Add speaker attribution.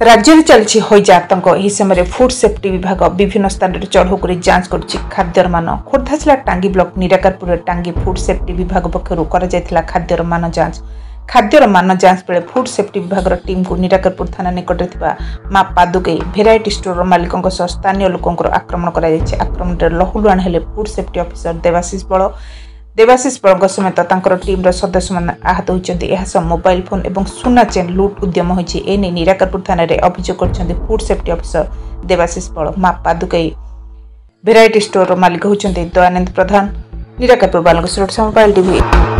Speaker 1: राज्य में चलती हईजा आतंक यह समय फुड सेफ्टी विभाग विभिन्न स्थान में चढ़ऊ कर जांच कर खाद्यर मान खोर्धा जिला टांगी ब्लॉक निराकारपुर टांगी फुड सेफ्टी विभाग पक्षर खाद्यर मान जांच बेले फुड सेफ्टी विभाग टीम को निराकारपुर थाना निकट माँ पादुकई भेराइटी स्टोर मालिकों स्थानीय लोकों आक्रमण कर आक्रमण लहुलुहाण हेले फुड सेफ्टी ऑफिसर देवाशीष बल समेत टीम सदस्य मैंने आहत होती मोबाइल फोन और सुना चेन लुट उद्यम होती निराकारपुर थाना अभियोग कर फुड सेफ्टी ऑफिसर देवाशीष बल माँ पादुकई भेराइटी स्टोर मालिक होती दयानंद प्रधान निराकारपुर बालक मोबाइल टीवी।